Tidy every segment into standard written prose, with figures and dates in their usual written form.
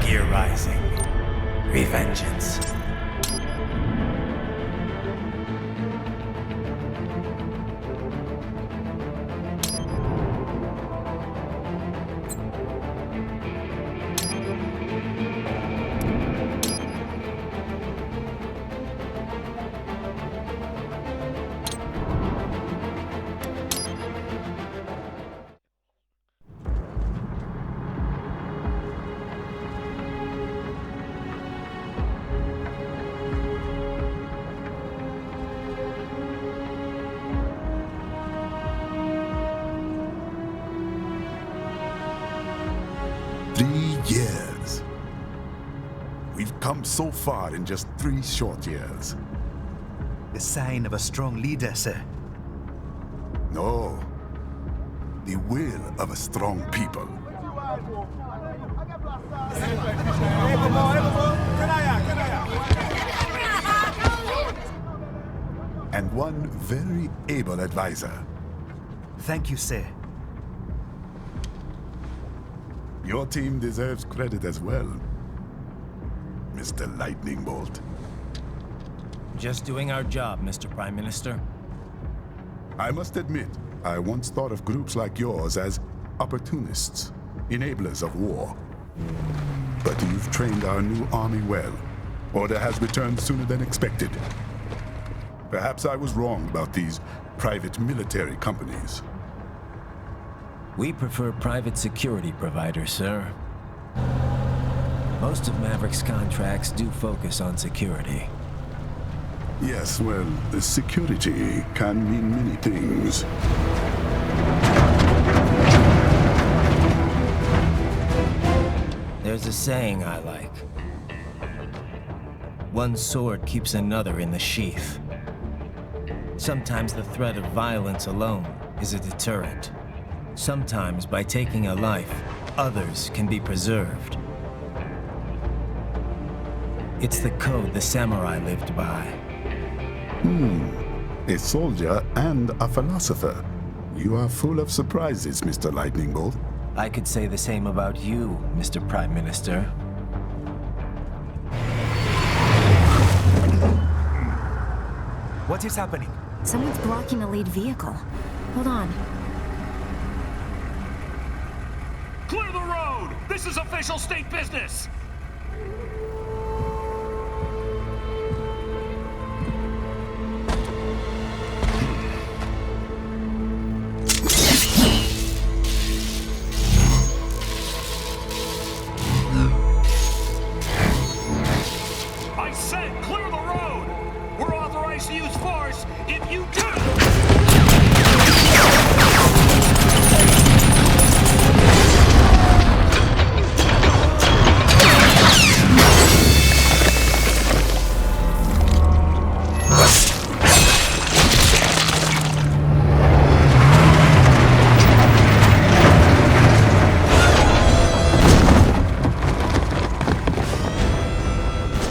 Gear Rising. Revengeance. Years. We've come so far in just 3 short years. The sign of a strong leader, sir. No. The will of a strong people. And one very able advisor. Thank you, sir. Your team deserves credit as well, Mr. Lightning Bolt. Just doing our job, Mr. Prime Minister. I must admit, I once thought of groups like yours as opportunists, enablers of war. But you've trained our new army well. Order has returned sooner than expected. Perhaps I was wrong about these private military companies. We prefer private security providers, sir. Most of Maverick's contracts do focus on security. Yes, well, security can mean many things. There's a saying I like. One sword keeps another in the sheath. Sometimes the threat of violence alone is a deterrent. Sometimes, by taking a life, others can be preserved. It's the code the samurai lived by. A soldier and a philosopher. You are full of surprises, Mr. Lightning Bolt. I could say the same about you, Mr. Prime Minister. What is happening? Someone's blocking the lead vehicle. Hold on. Clear the road! This is official state business! I said clear the road! We're authorized to use force if you do!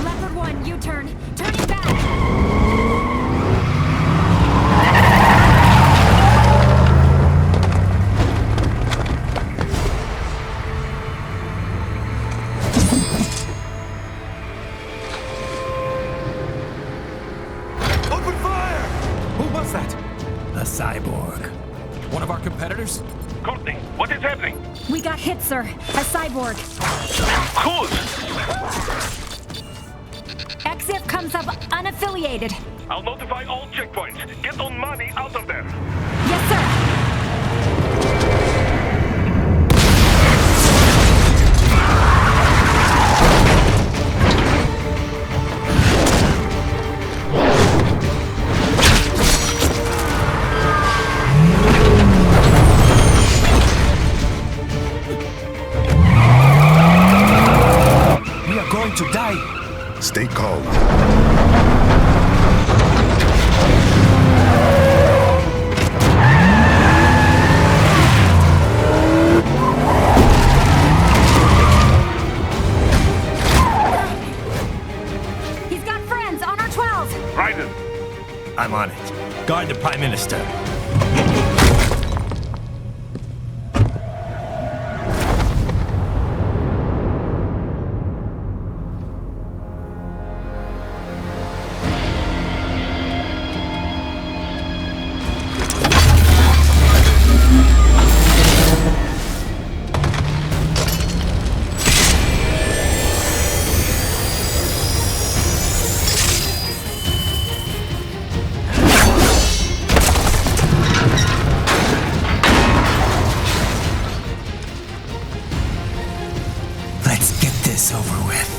Leopard 1, U-turn. Turning back. Open fire! Who was that? A cyborg. One of our competitors? Courtney, what is happening? We got hit, sir. A cyborg. Cool! EXIF comes up unaffiliated. I'll notify all checkpoints. Get on money out of there. Yes, sir. We are going to die. Stay calm. He's got friends on our 12s. Raiden, I'm on it. Guard the Prime Minister. this over with.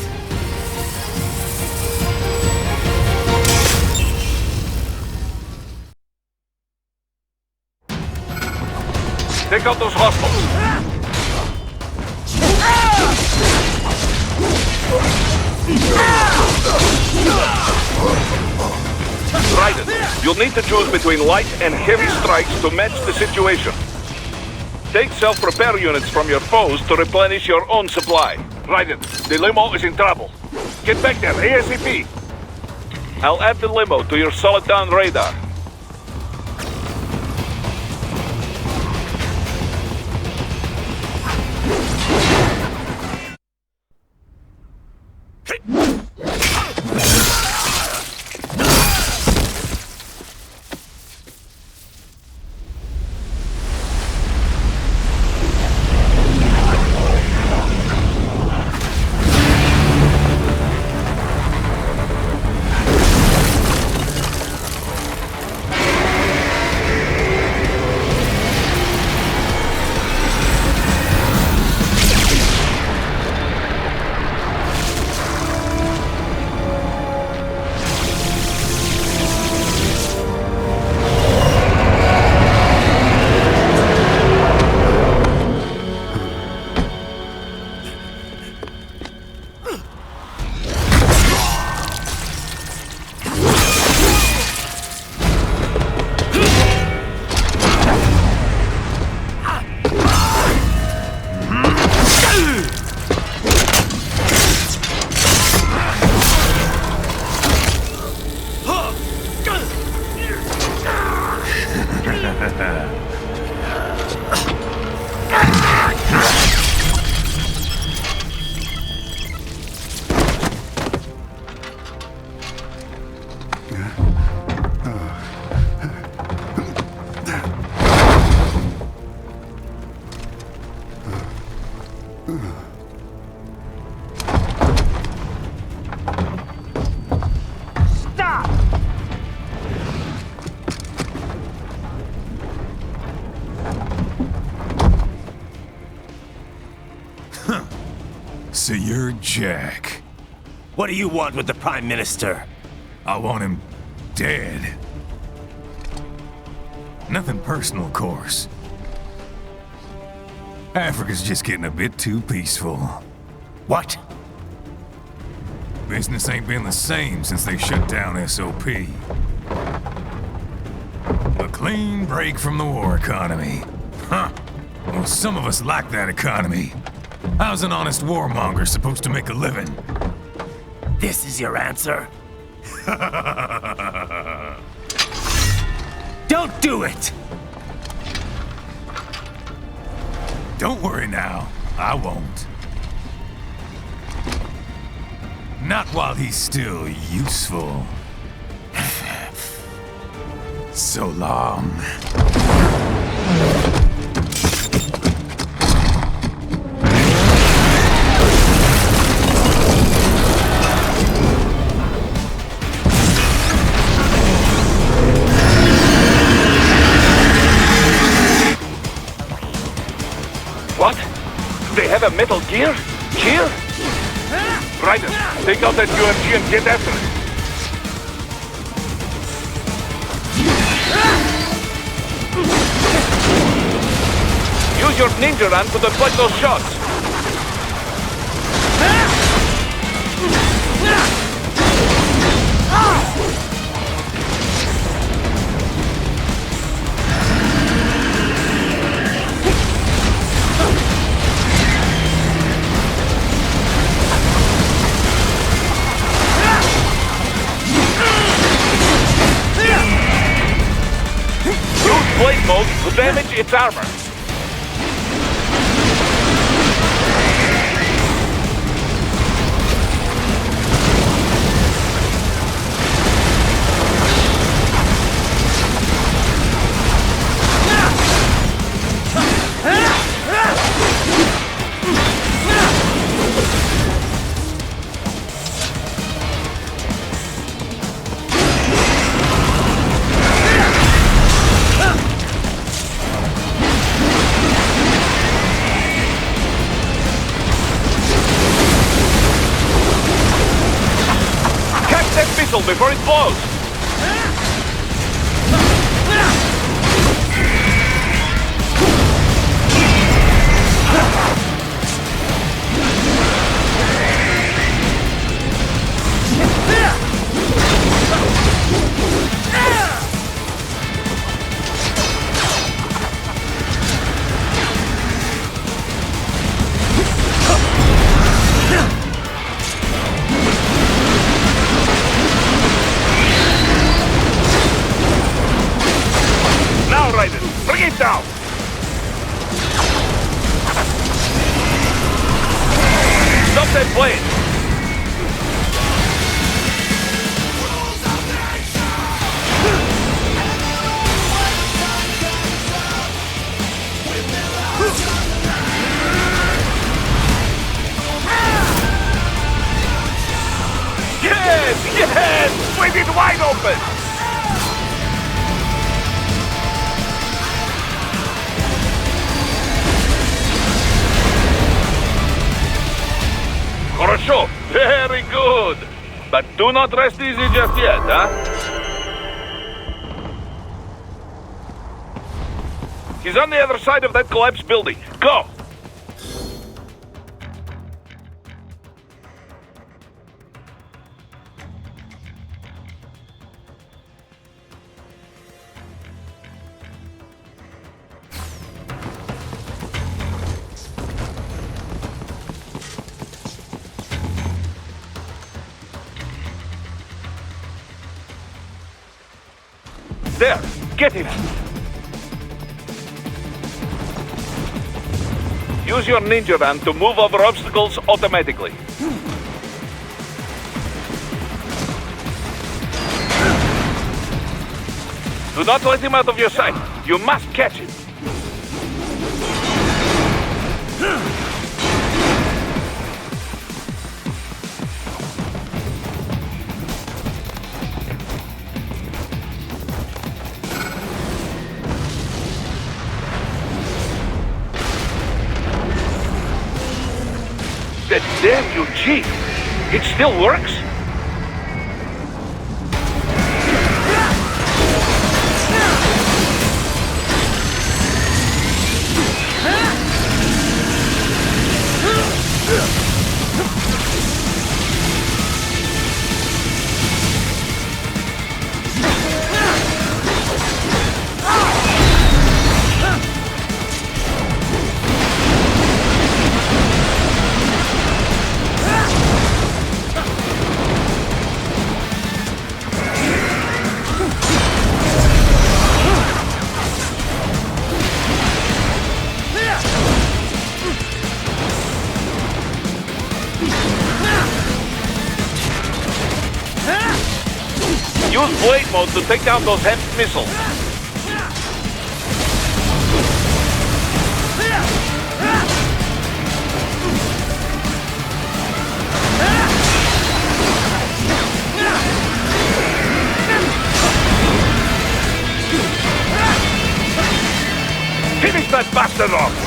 Take out those hostiles. Raiden, you'll need to choose between light and heavy strikes to match the situation. Take self-repair units from your foes to replenish your own supply. Raiden, the limo is in trouble. Get back there, ASAP. I'll add the limo to your solid down radar. So you're Jack. What do you want with the Prime Minister? I want him dead. Nothing personal, of course. Africa's just getting a bit too peaceful. What? Business ain't been the same since they shut down SOP. A clean break from the war economy. Huh. Well, some of us like that economy. How's an honest warmonger supposed to make a living? This is your answer? Don't do it! Don't worry now. I won't. Not while he's still useful. So long. What? They have a Metal Gear? Gear? Raiden, take out that UMG and get after it. Use your ninja run to deflect those shots. Use blade mode to damage its armor. missile before it blows! Now, Raiden, bring it down! Stop that plane! Yes! Yes! With it wide open! Хорошо! Very good! But do not rest easy just yet, huh? He's on the other side of that collapsed building. Go! There! Get him! Use your ninja van to move over obstacles automatically. Do not let him out of your sight. You must catch him. That damn you cheat! It still works? Use blade mode to take down those heavy missiles. Finish that bastard off!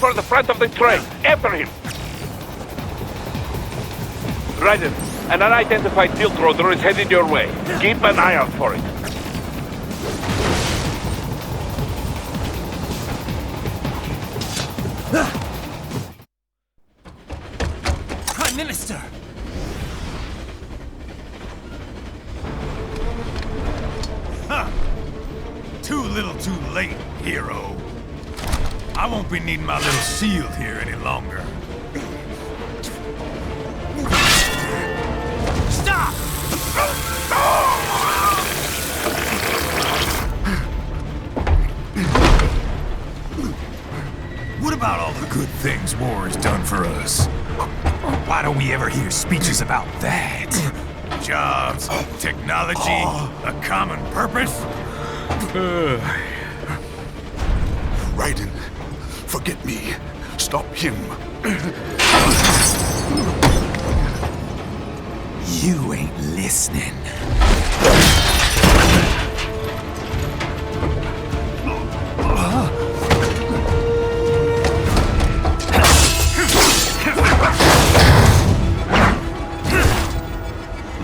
over the front of the train. After him. Raiden, an unidentified Piltroder is headed your way. Keep an eye out for it. Prime Minister! Too little too late, hero. I won't be needing my little shield here any longer. Stop! What about all the good things war has done for us? Why don't we ever hear speeches about that? Jobs, technology, a common purpose? Raiden, forget me. Stop him. You ain't listening.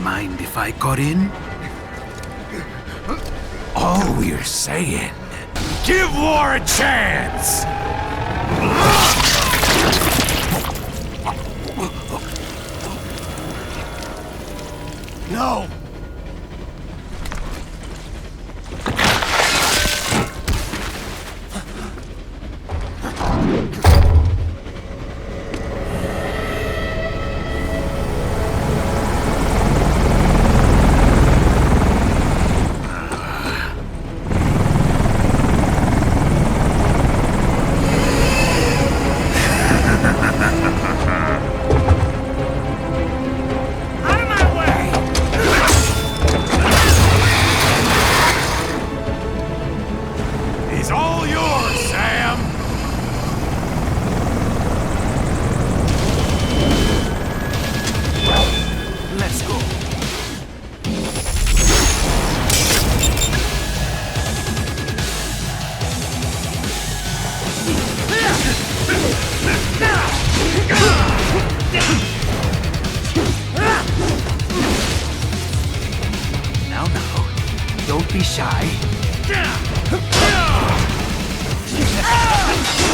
Mind if I got in? All we're saying, give war a chance! No! He's all yours, Sam! Let's go. Now, don't be shy.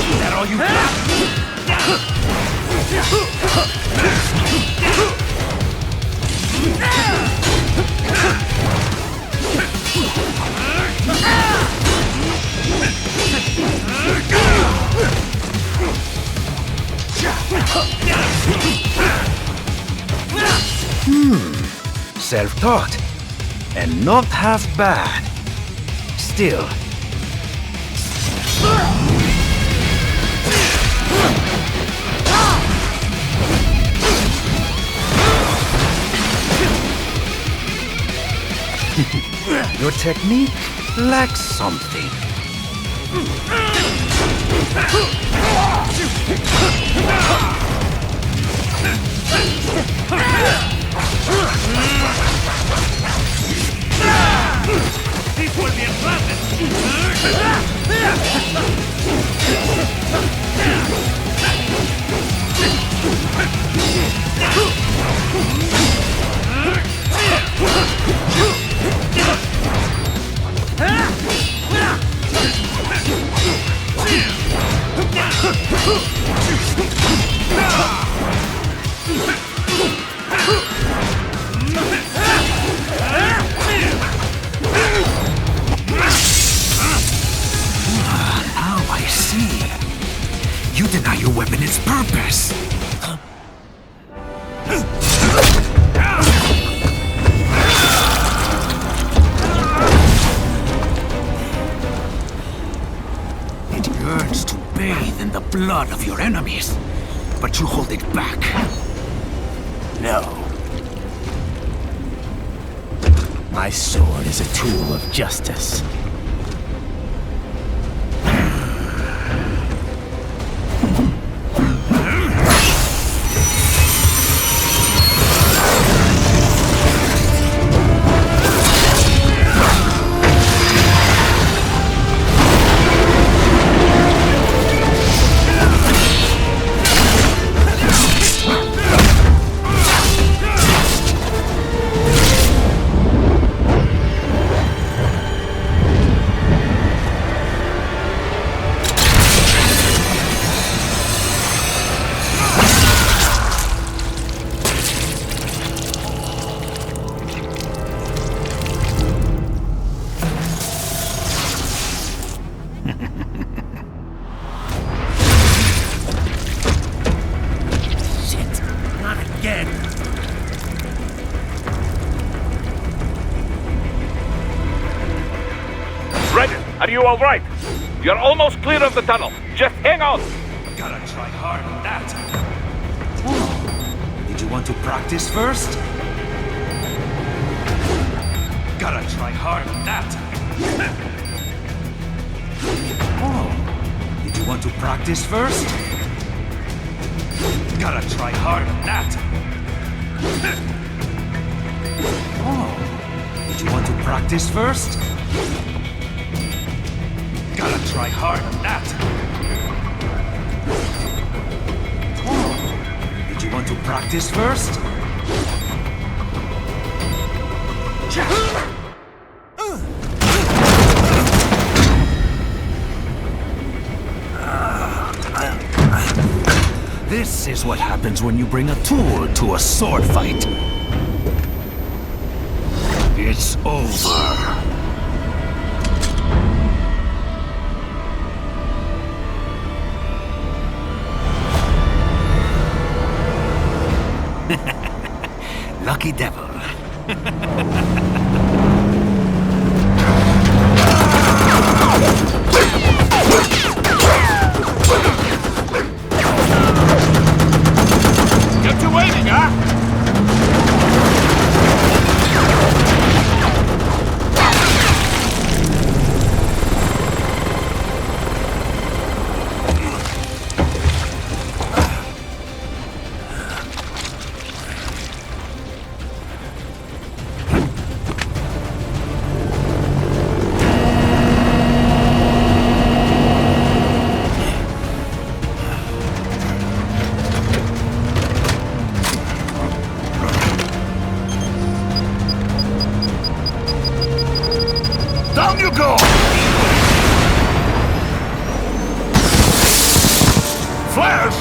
Is that all you got? Self-taught. And not half bad. Still. Your technique lacks something. Now I see. You deny your weapon its purpose. It yearns to bathe in the blood of your enemies, but you hold it back. No. My sword is a tool of justice. Are you all right? You're almost clear of the tunnel. Just hang on. Gotta try hard on that. Oh, did you want to practice first? Gotta try hard on that. Oh, did you want to practice first? Gotta try hard on that. Oh, did you want to practice first? Gotta try hard on that. Oh, did you want to practice first? This is what happens when you bring a tool to a sword fight. It's over. Lucky devil. Get you waiting, huh? Down you go! Flares!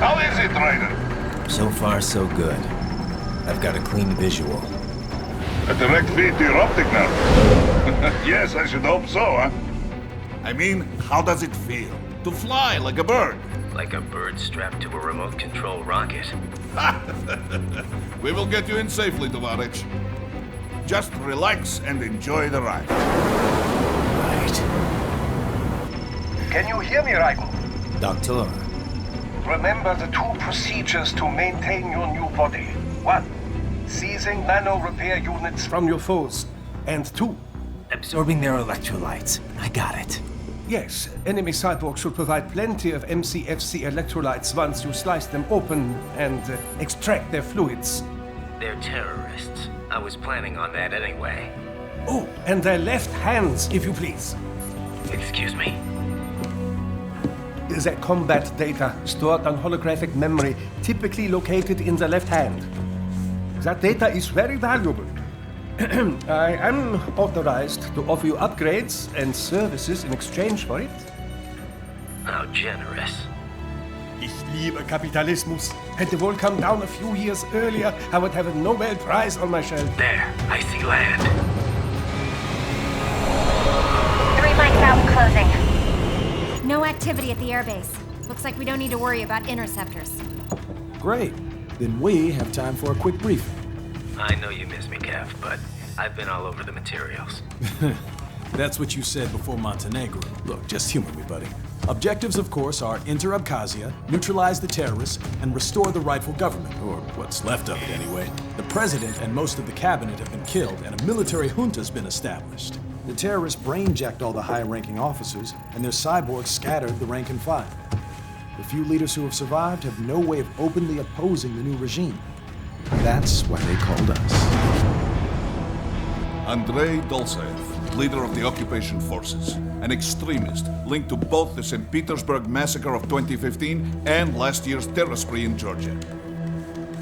How is it, Ryder? So far, so good. I've got a clean visual. A direct feed to your optic nerve. Yes, I should hope so, huh? I mean, how does it feel? To fly like a bird? Like a bird strapped to a remote control rocket. We will get you in safely, Tovarich. Just relax and enjoy the ride. Right. Can you hear me, Raiko? Doctor, Remember the two procedures to maintain your new body. 1. Seizing nano repair units from your foes. And 2. absorbing their electrolytes. I got it. Yes, enemy cyborgs should provide plenty of MCFC electrolytes once you slice them open and extract their fluids. They're terrorists. I was planning on that anyway. Oh, and their left hands, if you please. Excuse me? Their combat data stored on holographic memory, typically located in the left hand. That data is very valuable. I am authorized to offer you upgrades and services in exchange for it. How generous. Ich liebe Kapitalismus. Had the world come down a few years earlier, I would have a Nobel Prize on my shelf. There, I see land. 3 mics out and closing. No activity at the airbase. Looks like we don't need to worry about interceptors. Great. Then we have time for a quick briefing. I know you miss me, Kev, but I've been all over the materials. That's what you said before Montenegro. Look, just humor me, buddy. Objectives, of course, are enter Abkhazia, neutralize the terrorists, and restore the rightful government, or what's left of it anyway. The president and most of the cabinet have been killed, and a military junta's been established. The terrorists brain-jacked all the high-ranking officers, and their cyborgs scattered the rank and file. The few leaders who have survived have no way of openly opposing the new regime. That's why they called us. Andrei Dolzaev, leader of the occupation forces, an extremist linked to both the St. Petersburg massacre of 2015 and last year's terror spree in Georgia.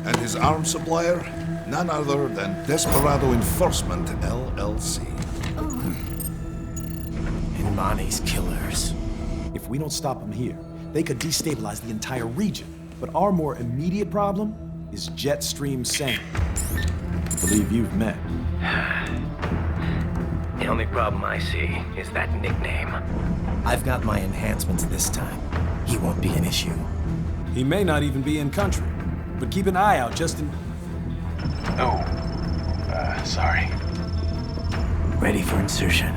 And his arms supplier, none other than Desperado Enforcement, LLC. Imani's killers. If we don't stop them here, they could destabilize the entire region. But our more immediate problem is Jetstream Sam. I believe you've met. The only problem I see is that nickname. I've got my enhancements this time. He won't be an issue. He may not even be in country, but keep an eye out just in... Oh, sorry. Ready for insertion.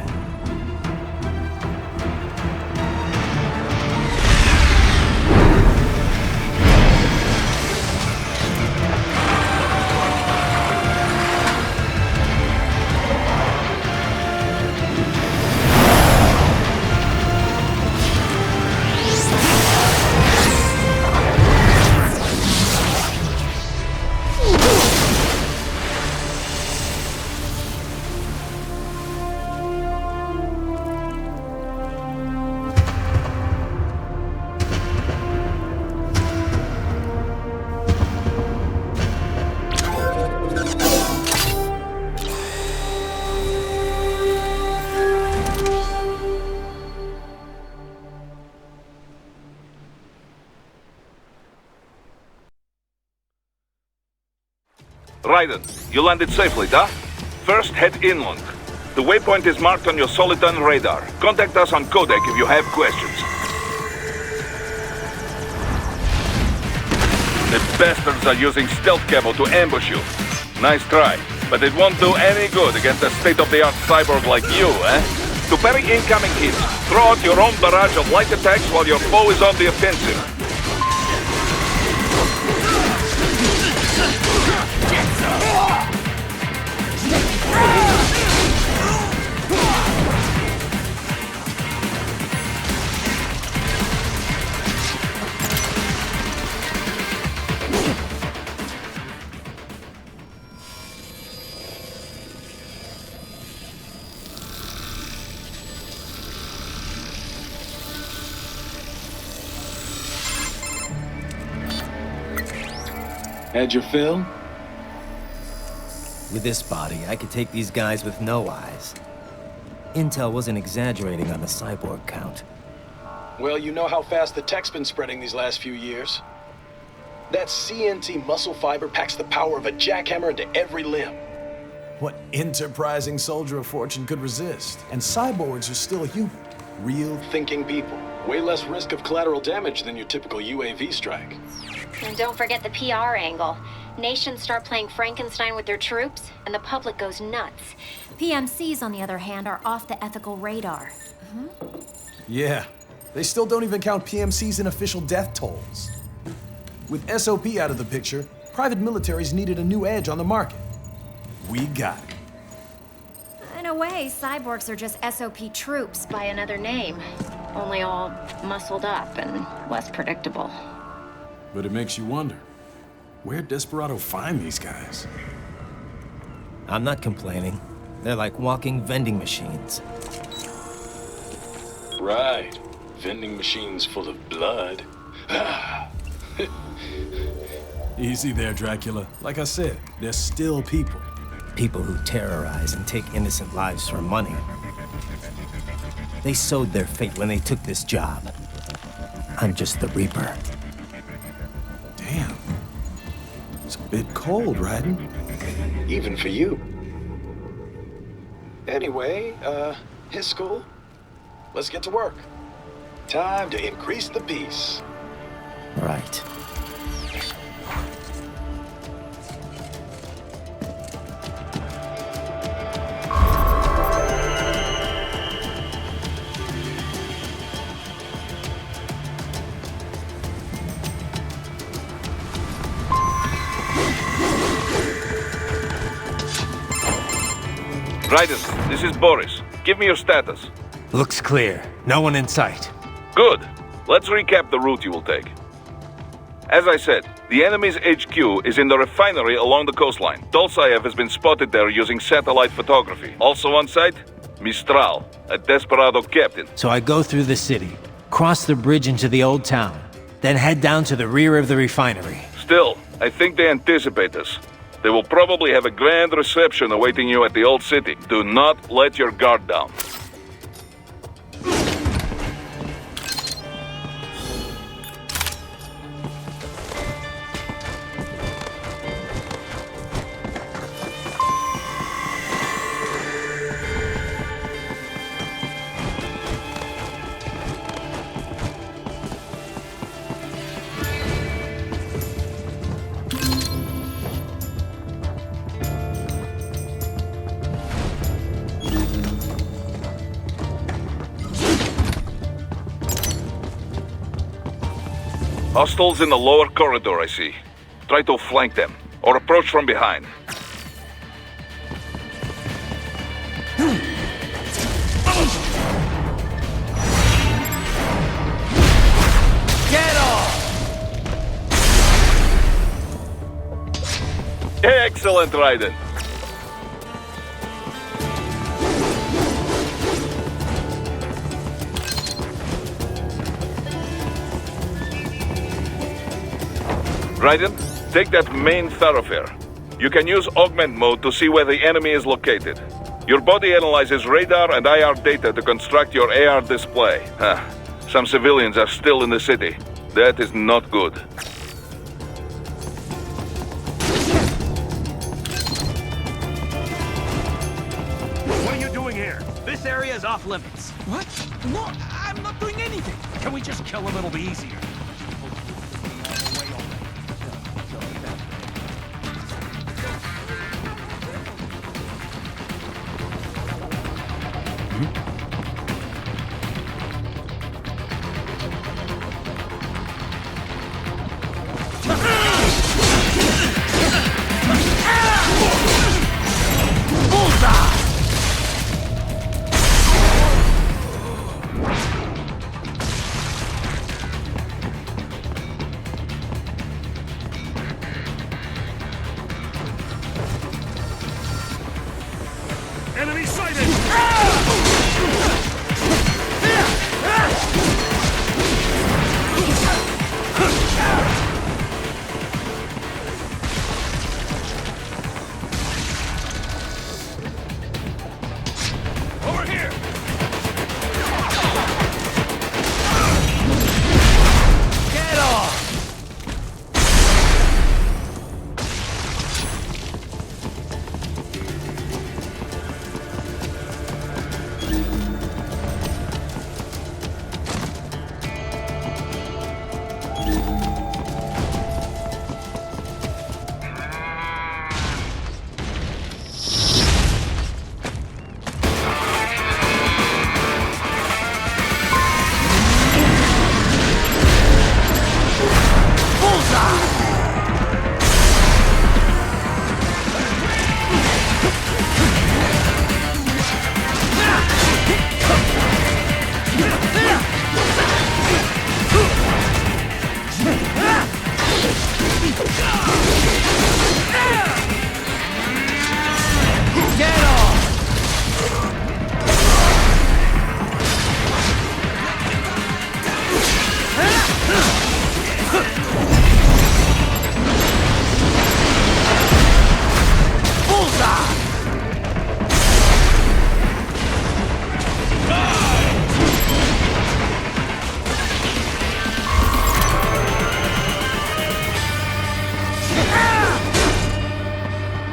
Raiden, you landed safely, da? First, head inland. The waypoint is marked on your Soliton radar. Contact us on Codec if you have questions. The bastards are using stealth cable to ambush you. Nice try, but it won't do any good against a state-of-the-art cyborg like you, eh? To parry incoming hits, throw out your own barrage of light attacks while your foe is on the offensive. Had your fill? With this body, I could take these guys with no eyes. Intel wasn't exaggerating on the cyborg count. Well, you know how fast the tech's been spreading these last few years. That CNT muscle fiber packs the power of a jackhammer into every limb. What enterprising soldier of fortune could resist? And cyborgs are still human. Real Thinking people. Way less risk of collateral damage than your typical UAV strike. And don't forget the PR angle. Nations start playing Frankenstein with their troops, and the public goes nuts. PMCs, on the other hand, are off the ethical radar. Yeah, they still don't even count PMCs in official death tolls. With SOP out of the picture, private militaries needed a new edge on the market. We got it. In a way, cyborgs are just SOP troops by another name. Only all muscled up and less predictable. But it makes you wonder, where'd Desperado find these guys? I'm not complaining. They're like walking vending machines. Right. Vending machines full of blood. Easy there, Dracula. Like I said, they're still people. People who terrorize and take innocent lives for money. They sowed their fate when they took this job. I'm just the Reaper. Damn. It's a bit cold, Raiden. Even for you. Anyway, his school. Let's get to work. Time to increase the peace. Right. Raiden, this is Boris. Give me your status. Looks clear. No one in sight. Good. Let's recap the route you will take. As I said, the enemy's HQ is in the refinery along the coastline. Dolzaev has been spotted there using satellite photography. Also on site, Mistral, a desperado captain. So I go through the city, cross the bridge into the old town, then head down to the rear of the refinery. Still, I think they anticipate us. They will probably have a grand reception awaiting you at the old city. Do not let your guard down. Hostiles in the lower corridor, I see. Try to flank them, or approach from behind. Get off! Excellent, Raiden. Raiden, take that main thoroughfare. You can use augment mode to see where the enemy is located. Your body analyzes radar and IR data to construct your AR display. Some civilians are still in the city. That is not good. What are you doing here? This area is off limits. What? No, I'm not doing anything. Can we just kill him? It'll be easier. Enemy sighted! Over here! Get off!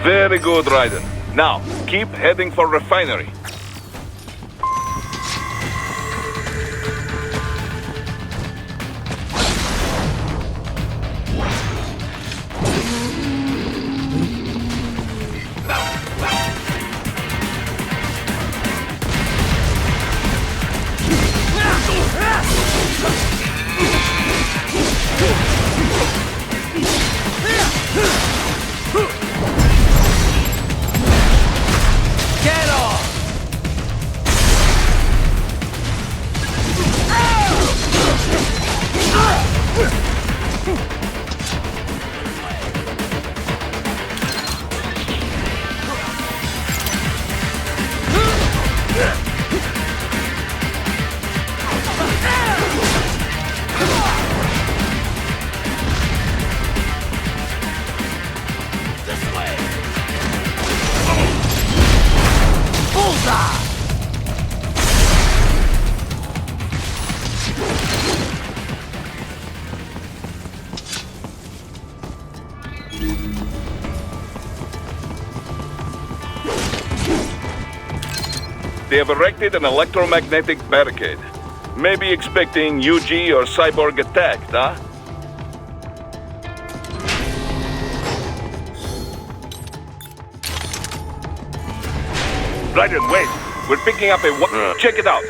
Very good, Raiden. Now, keep heading for refinery. Get off! They have erected an electromagnetic barricade. Maybe expecting UG or Cyborg attacked, huh? Raiden, wait! We're picking up a... Check it out!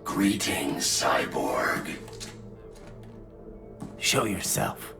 Greetings, Cyborg. Show yourself.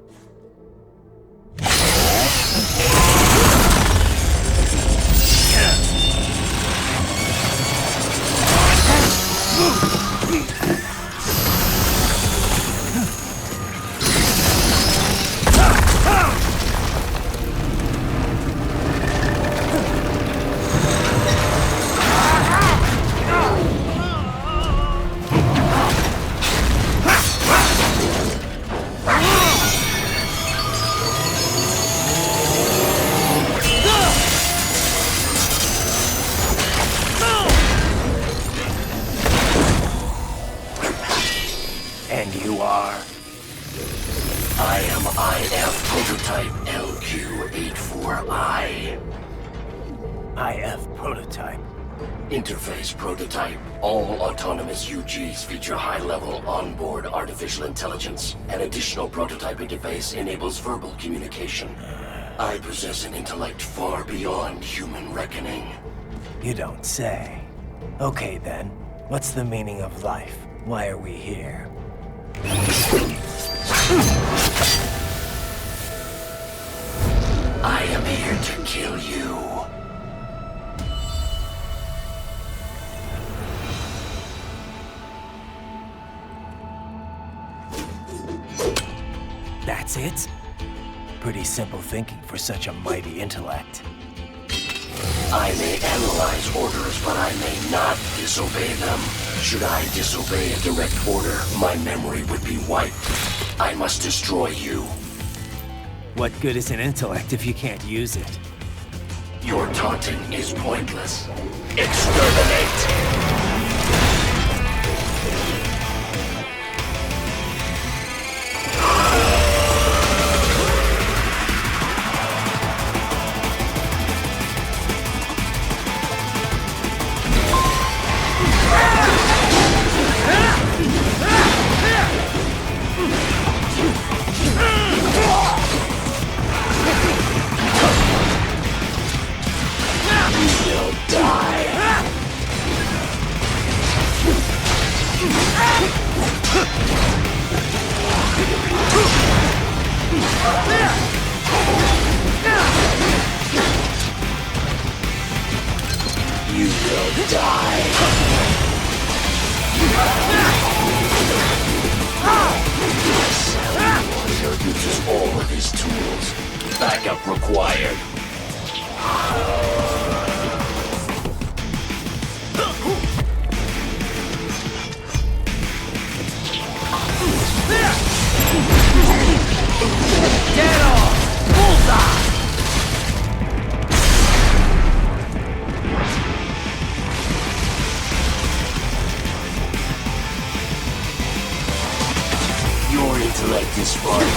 And you are? I am IF Prototype LQ-84I. IF Prototype. Interface Prototype. All autonomous UGs feature high-level onboard artificial intelligence. An additional prototype interface enables verbal communication. I possess an intellect far beyond human reckoning. You don't say. Okay then, what's the meaning of life? Why are we here? I am here to kill you. That's it? Pretty simple thinking for such a mighty intellect. I may analyze orders, but I may not disobey them. Should I disobey a direct order, my memory would be wiped. I must destroy you. What good is an intellect if you can't use it? Your taunting is pointless. Exterminate! You will die. Savage warrior uses all of his tools. Backup required. Get off! Bullseye! Your intellect is far from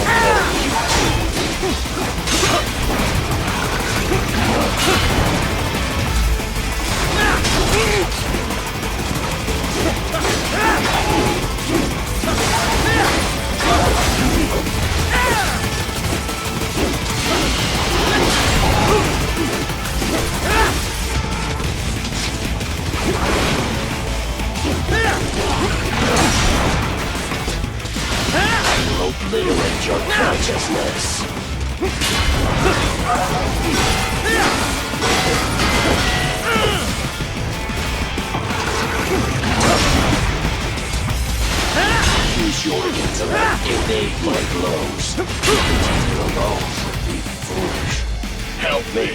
I will obliterate your consciousness. Use your intellect, evade my blows. Continue alone would be foolish. Help me.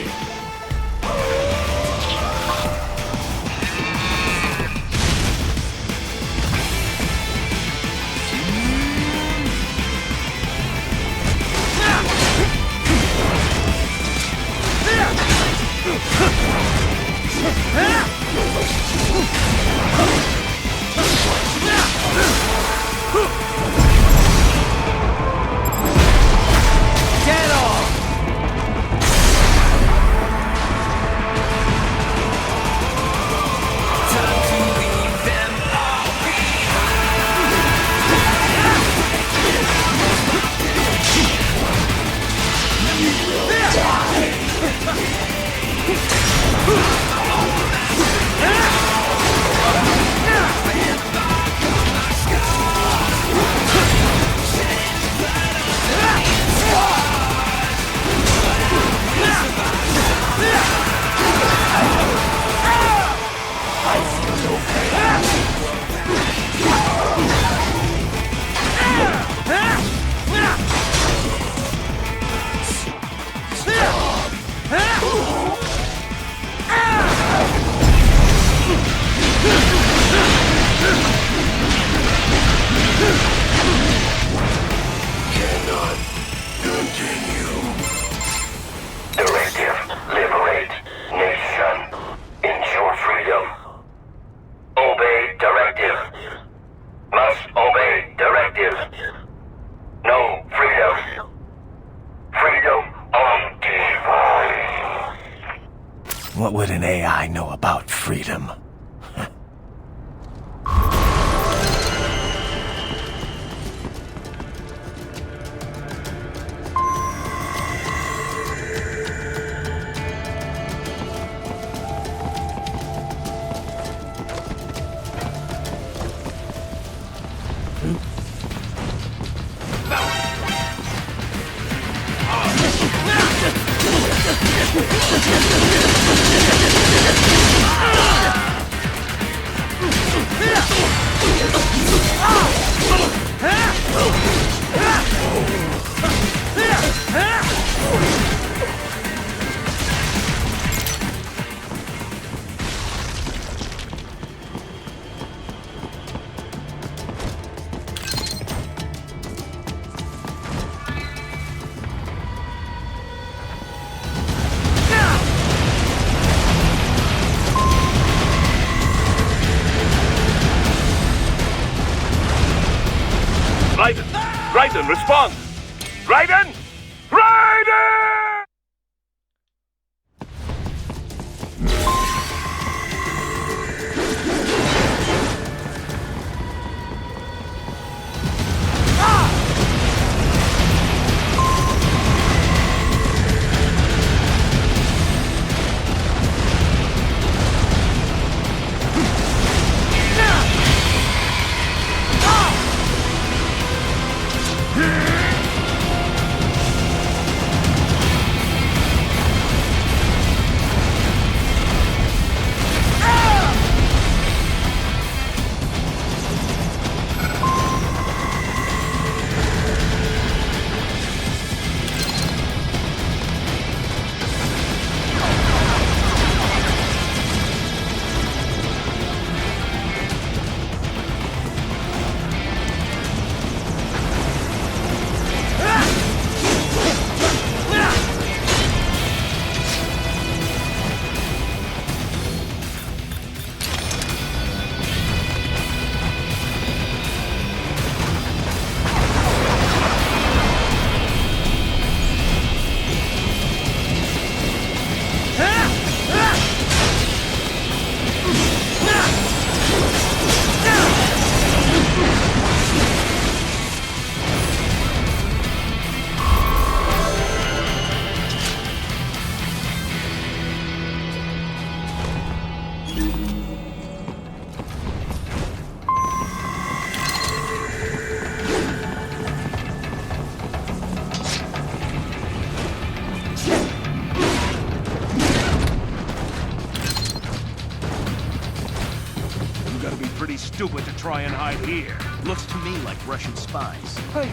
Get off! Time to leave them all Cannot continue. Directive, liberate nation. Ensure freedom. Obey directive. Must obey directive. No freedom. Freedom on device. What would an AI know about freedom? Raiden, respond! Raiden! Raiden! Stupid to try and hide here. Looks to me like Russian spies. Hey,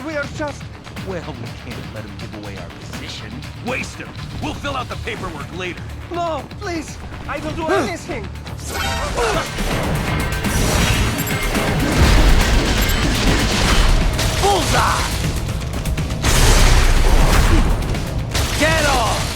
we are just... Well, we can't let him give away our position. Waste him! We'll fill out the paperwork later. No, please! I will do anything! Bullseye! Get off!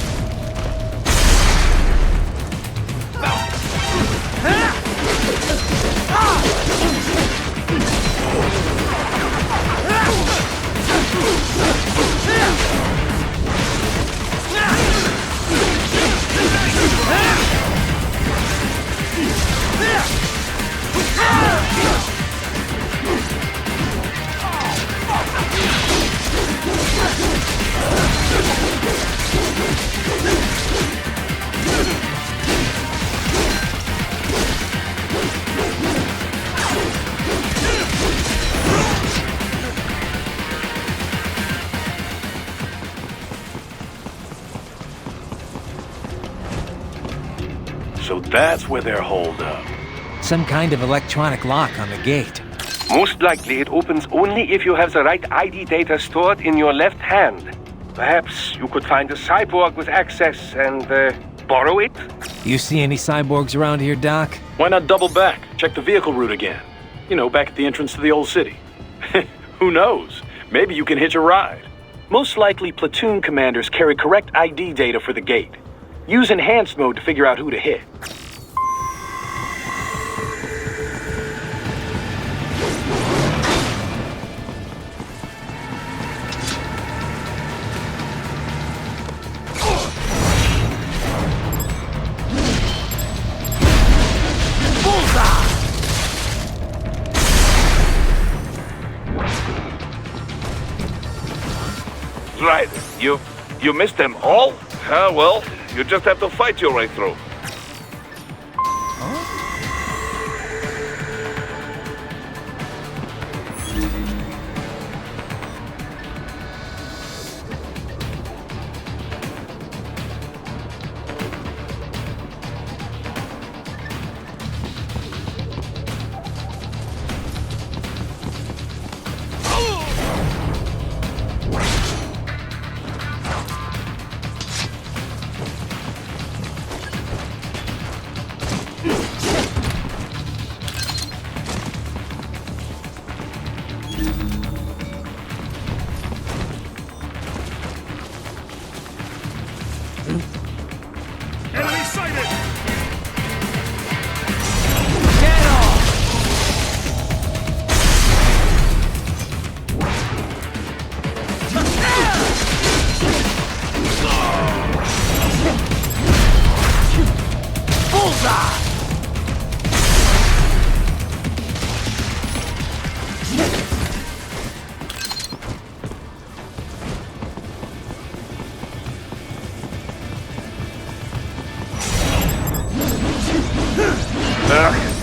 That's where they're holed up. Some kind of electronic lock on the gate. Most likely it opens only if you have the right ID data stored in your left hand. Perhaps you could find a cyborg with access and borrow it? You see any cyborgs around here, Doc? Why not double back? Check the vehicle route again. You know, back at the entrance to the old city. Who knows? Maybe you can hitch a ride. Most likely, platoon commanders carry correct ID data for the gate. Use enhanced mode to figure out who to hit. Right. You missed them all? Ah, well, you just have to fight your way through. Enemy sighted!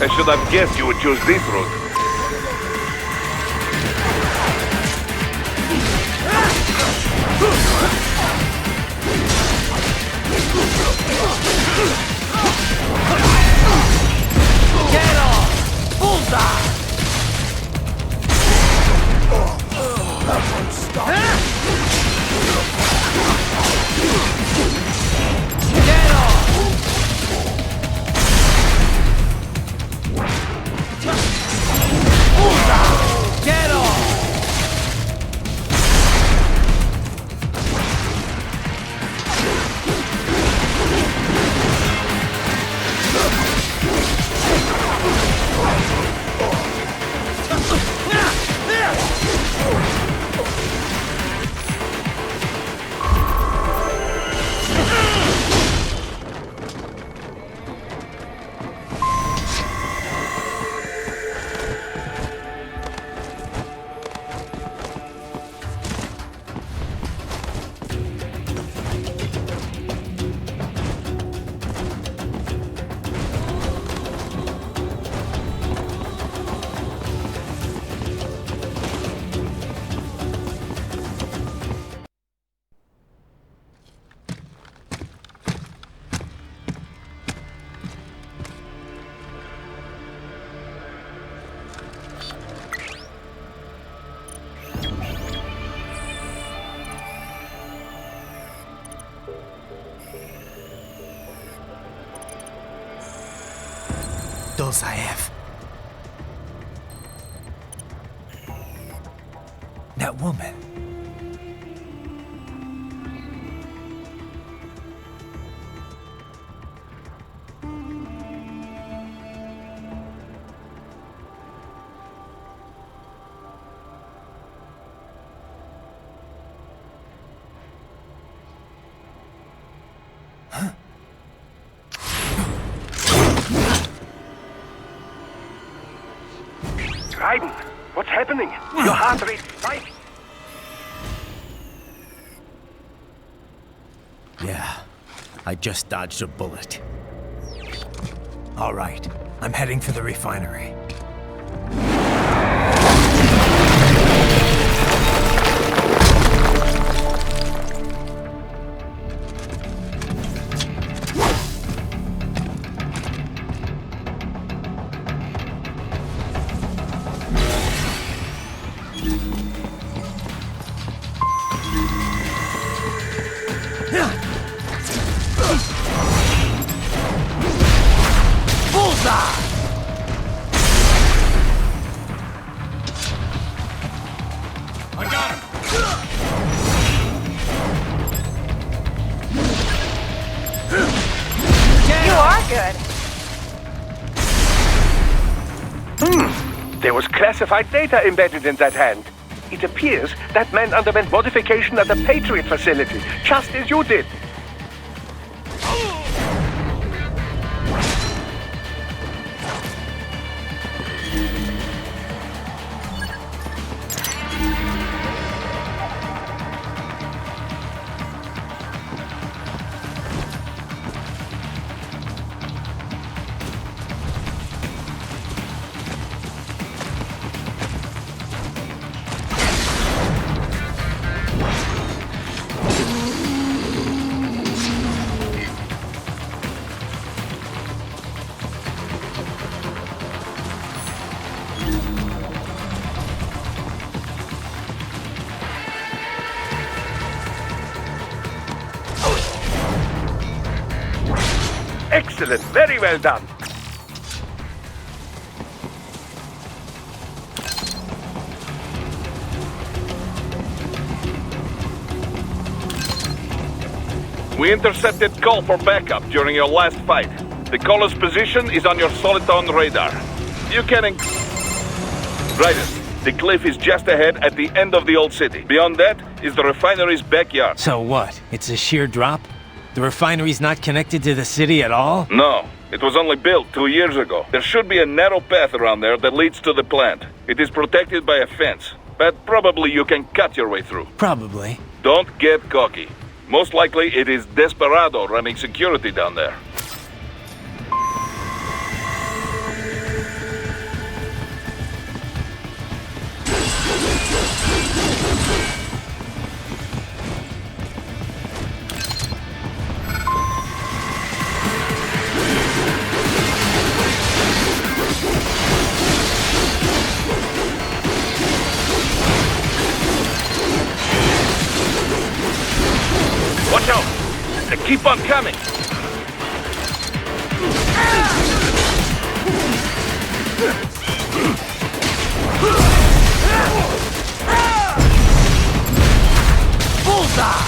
I should have guessed you would choose this route. Get off! Bullseye! That won't stop. Get off! Bullseye! Get off! Dolzaev. That woman. Raiden, what's happening? Your heart rate spiked. Yeah, I just dodged a bullet. All right, I'm heading for the refinery. Bullseye! I got him! You are good. There was classified data embedded in that hand. It appears that man underwent modification at the Patriot facility, just as you did. Excellent, very well done. We intercepted call for backup during your last fight. The caller's position is on your Soliton radar. You can... Raiden, the cliff is just ahead at the end of the old city. Beyond that is the refinery's backyard. So what? It's a sheer drop? The refinery's not connected to the city at all? No, it was only built 2 years ago. There should be a narrow path around there that leads to the plant. It is protected by a fence, but probably you can cut your way through. Probably. Don't get cocky. Most likely it is Desperado running security down there. Watch out! They keep on coming! Bullseye!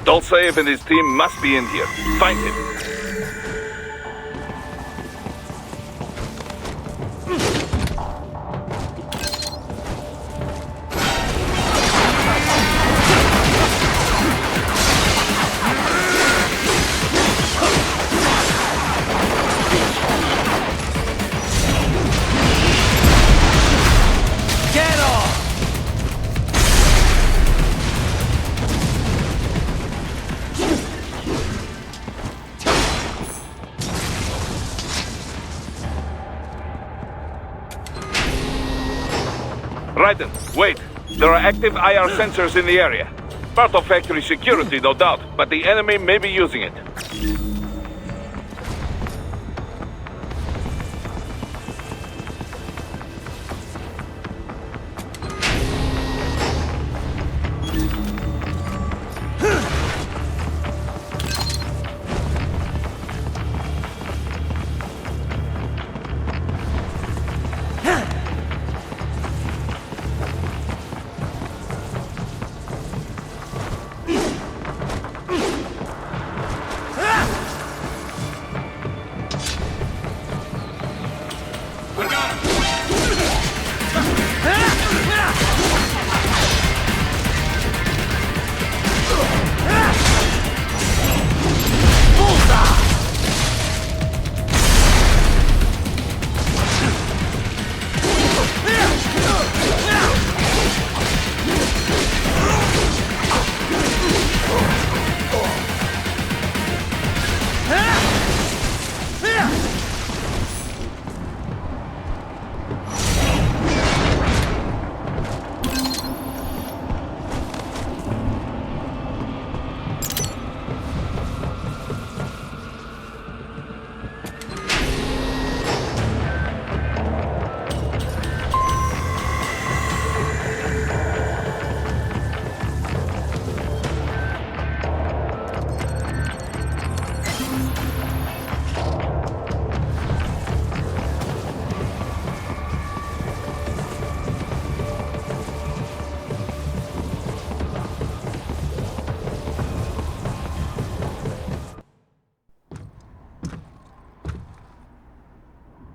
Dolcev and his team must be in here. Find him. Get off! Raiden, wait. There are active IR sensors in the area. Part of factory security, no doubt, but the enemy may be using it.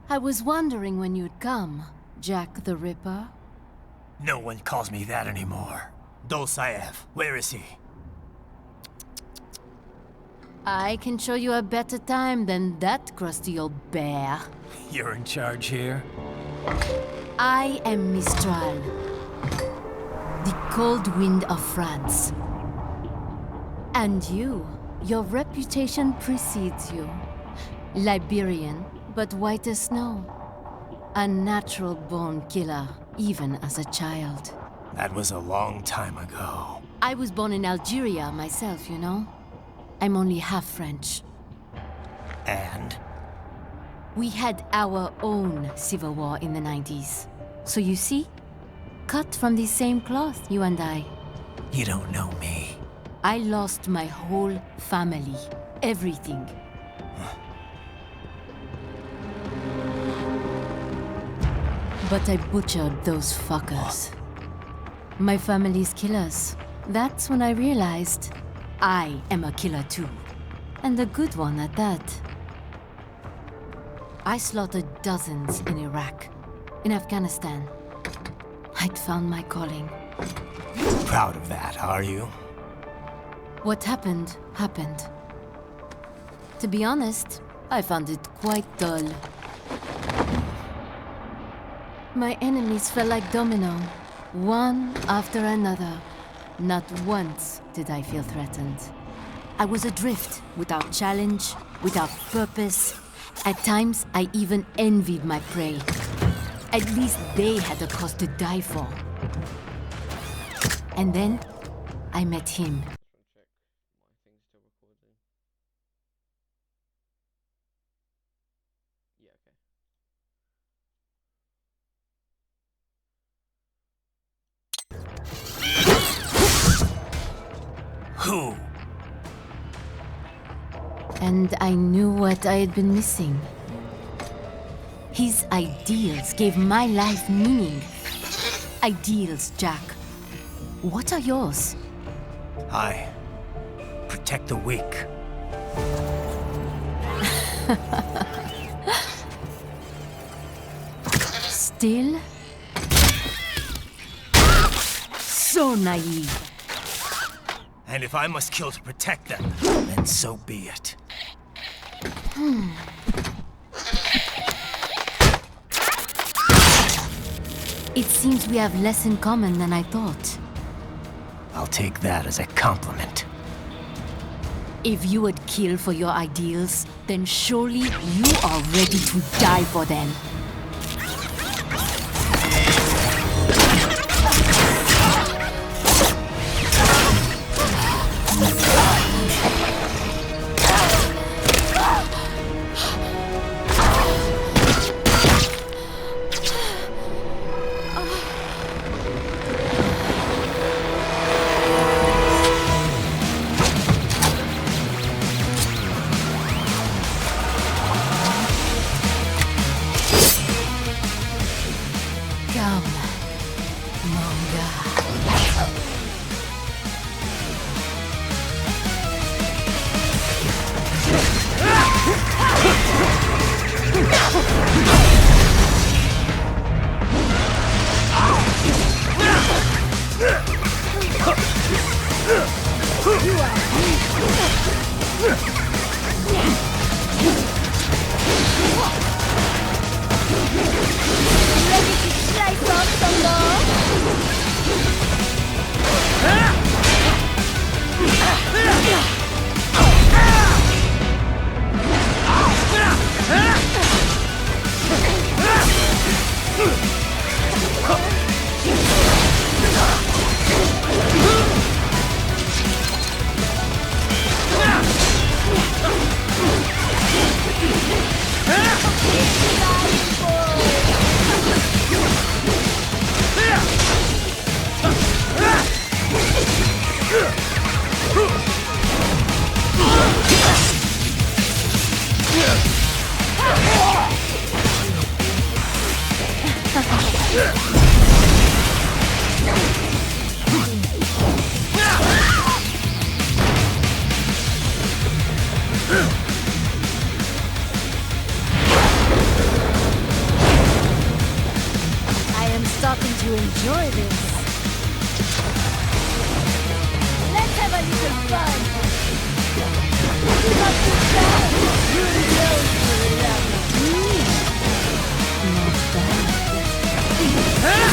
I was wondering when you'd come, Jack the Ripper. No one calls me that anymore. Dolsaev, where is he? I can show you a better time than that crusty old bear. You're in charge here? I am Mistral, the cold wind of France. And your reputation precedes you. Liberian, but white as snow. A natural-born killer, even as a child. That was a long time ago. I was born in Algeria myself, you know? I'm only half French. And? We had our own civil war in the 90s. So you see? Cut from the same cloth, you and I. You don't know me. I lost my whole family. Everything. But I butchered those fuckers. My family's killers. That's when I realized I am a killer too. And a good one at that. I slaughtered dozens in Iraq, in Afghanistan. I'd found my calling. Proud of that, are you? What happened, happened. To be honest, I found it quite dull. My enemies fell like domino, one after another. Not once did I feel threatened. I was adrift, without challenge, without purpose. At times, I even envied my prey. At least they had a cause to die for. And then, I met him. Who? And I knew what I had been missing. His ideals gave my life meaning. Ideals, Jack. What are yours? I protect the weak. Still? So naive. And if I must kill to protect them, then so be it. It seems we have less in common than I thought. I'll take that as a compliment. If you would kill for your ideals, then surely you are ready to die for them. you enjoy this. Let's have a little fun. Give up the time. You know you love me. Not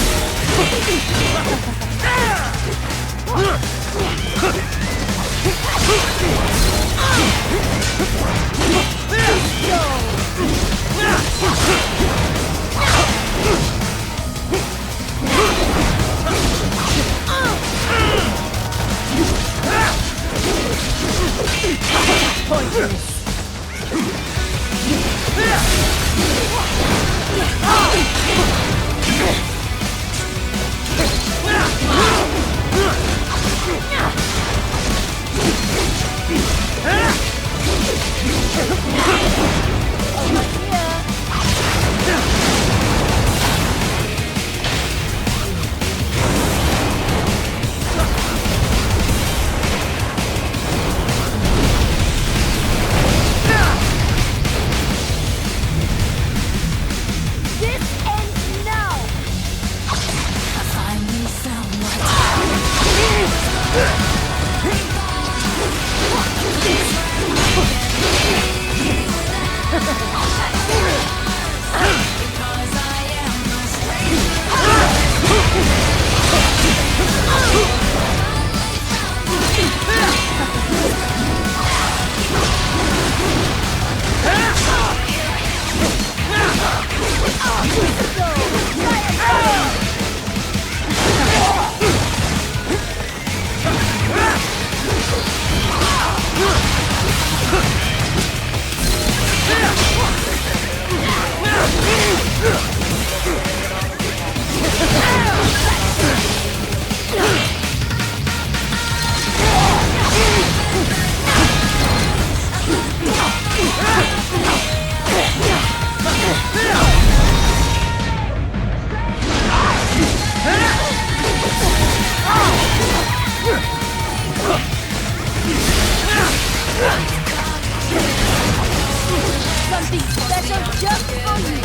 Something special just for you.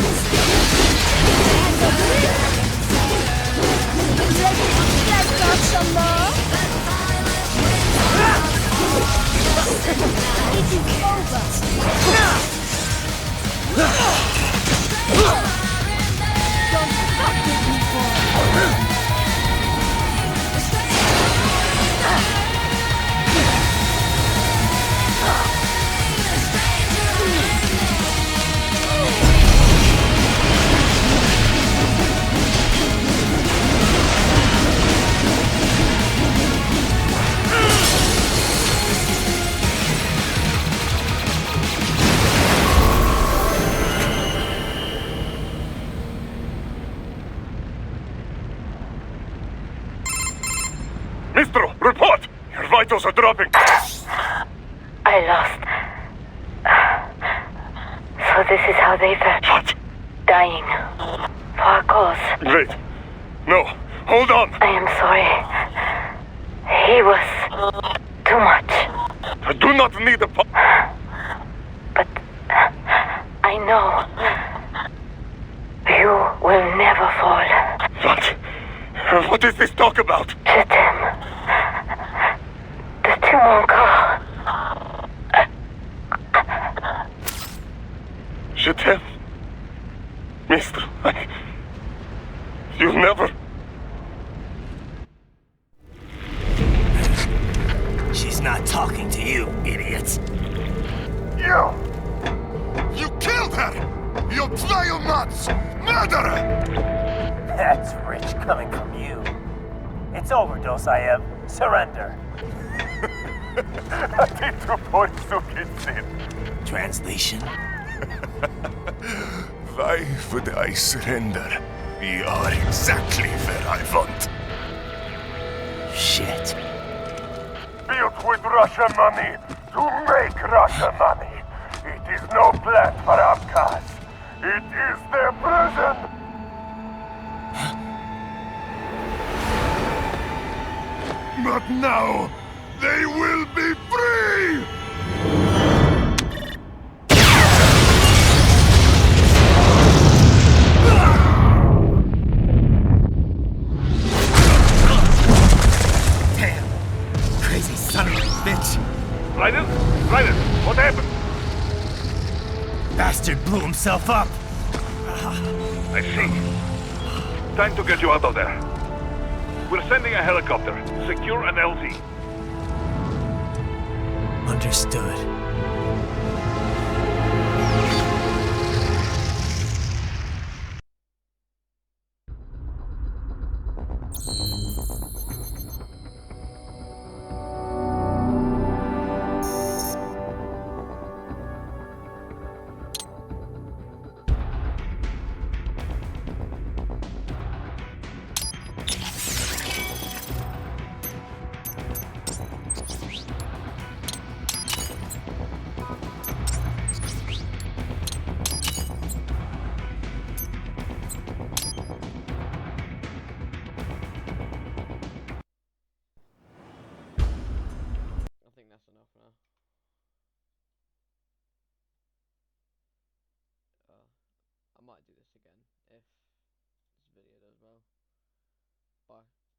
Ready to flex out some more? It is over. Don't fuck with me, boy. Mistro, report! Your vitals are dropping. I lost. So this is how they felt. What? Dying. For a cause. Wait. No. Hold on. I am sorry. He was too much. I do not need a But I know you will never fall. What? What is this talk about? Je t'aime. De tout mon corps. Je t'aime. Mister, you'll never... She's not talking to you, idiots. You! You killed her! You nuts! Murderer! That's rich coming from you. It's overdose, I have. Surrender. Translation? Why would I surrender? We are exactly where I want. Shit. Built with Russian money to make Russian money. It is no plan for Abkhaz. It is their prison. But now, they will be free! himself up. I see. Time to get you out of there. We're sending a helicopter. Secure an LZ. Understood. I think that's enough now. I might do this again if this video does well.